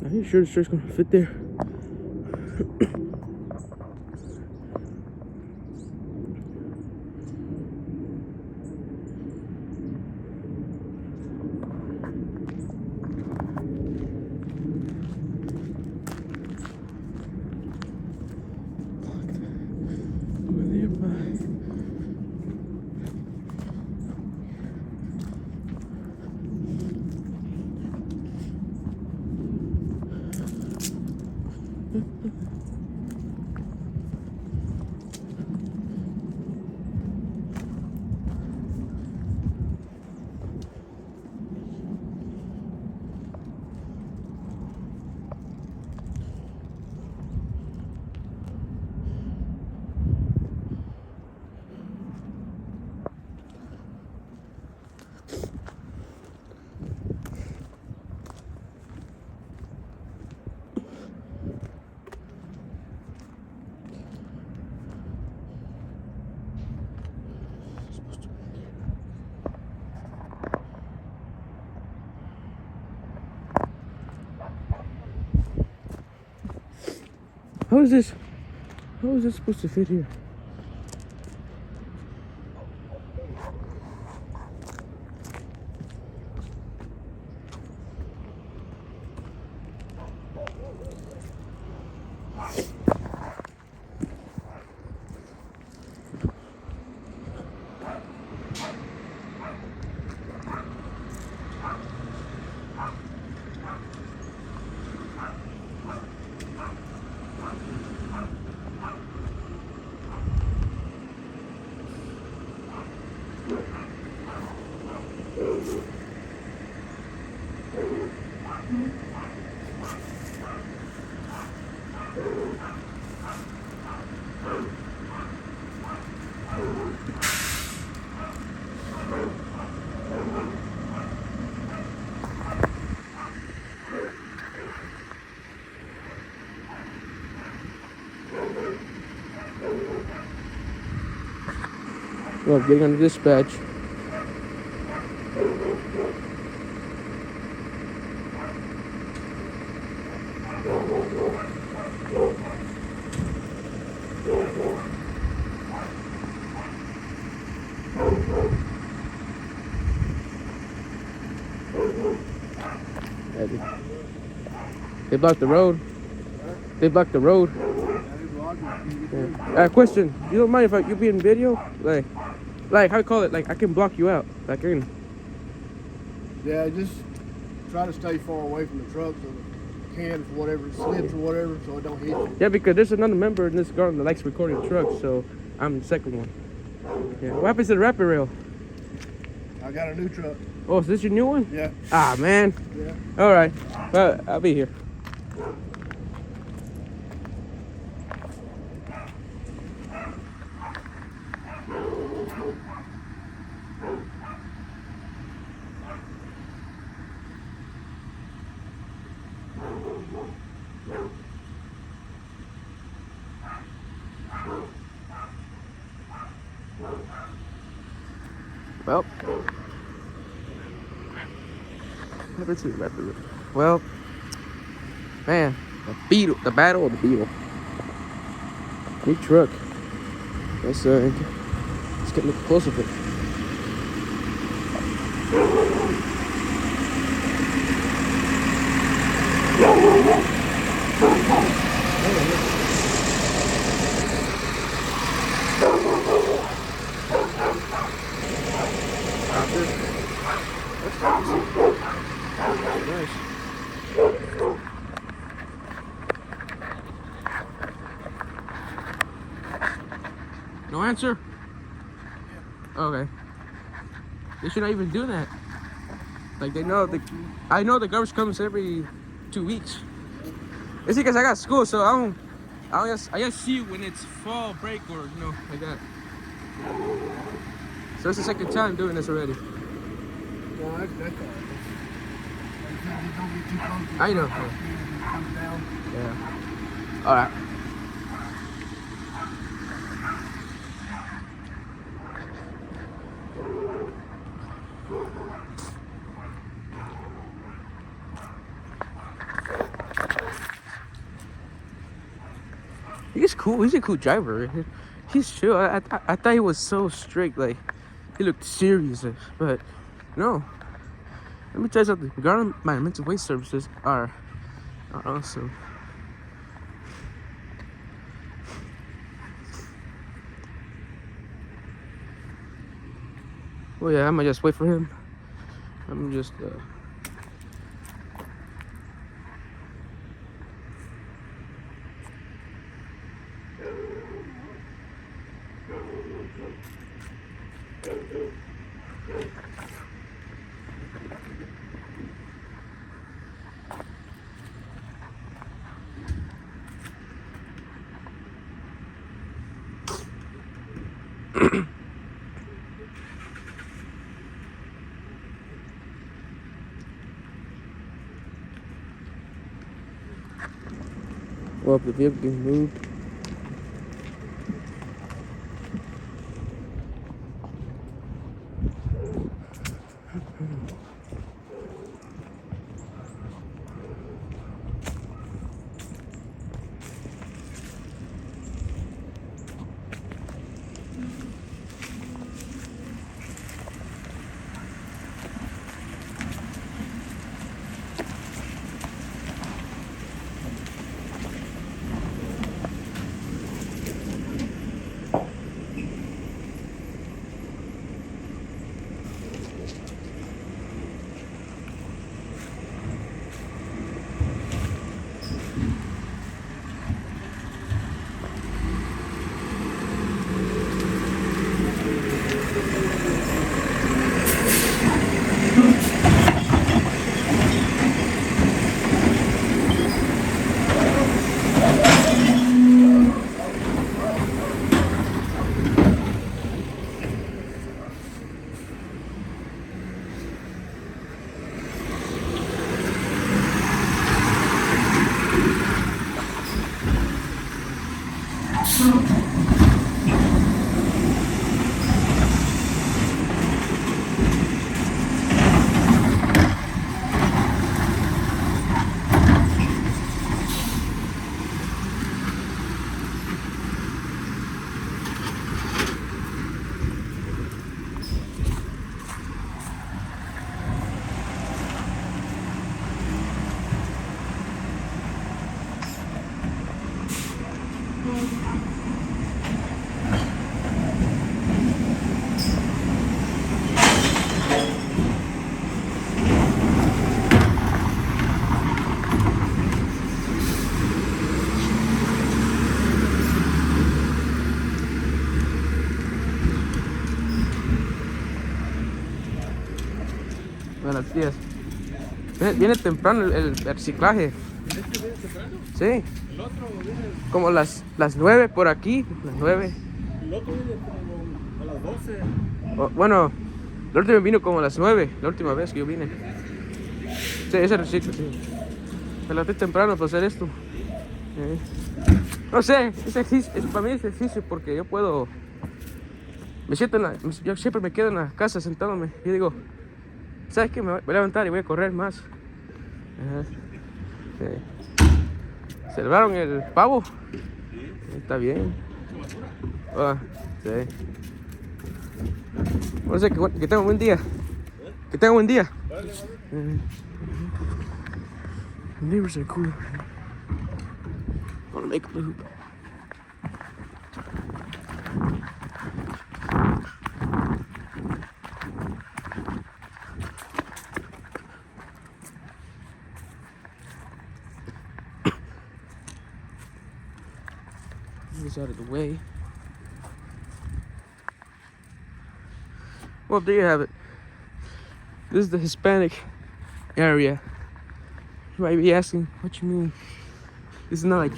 Are you sure the shirt's gonna fit there? How is this supposed to fit here? Well, getting on the dispatch. They blocked the road. They blocked the road. Yeah. Question: you don't mind if you be in video? Like how you call it? Like I can block you out. Like I can. Yeah, just try to stay far away from the truck so the can for whatever, slips or whatever, so it don't hit you. Yeah, because there's another member in this garden that likes recording trucks, so I'm the second one. Yeah. What happens to the rapid rail? I got a new truck. Oh, is this your new one? Yeah. Ah, man. Yeah. All right. Well, I'll be here. Well, never too rapid. Well, man, the battle of the Beetle. New truck. Let's get a look close of it. Nice. No answer? Okay. They should not even do that. Like they know I know the garbage comes every 2 weeks. It's because I got school, so I just see you when it's fall break or like that. So it's the second time doing this already. Well, that's all right. Don't get too close. I know. Come down. Yeah. All right. He's cool. He's a cool driver. He's chill. I thought he was so strict. Like, he looked serious. But no. Let me tell you something. Garland Environmental Waste Services are awesome. Well, yeah, I'm gonna just wait for him. I'm just well, if the vehicle can move. Buenos días. Viene temprano el reciclaje. ¿Este viene temprano? Sí, ¿El otro viene? como las 9 por aquí. Las 9. El otro viene como a las 12. Bueno, el último vino como a las 9. La última vez que yo vine. Sí, ese reciclo, sí. Me levanté temprano para hacer esto. No sé, para mí es ejercicio porque yo puedo. Yo siempre me quedo en la casa sentándome y digo, ¿sabes qué? Me voy a levantar y voy a correr más. Sí. ¿Celebraron el pavo? Está bien. Sí. No sé, que tenga un buen día. Que tenga un buen día. The neighbors are cool. I want to make a loop. Move out of the way. Well, there you have it. This is the Hispanic area. You might be asking, what you mean? This is not like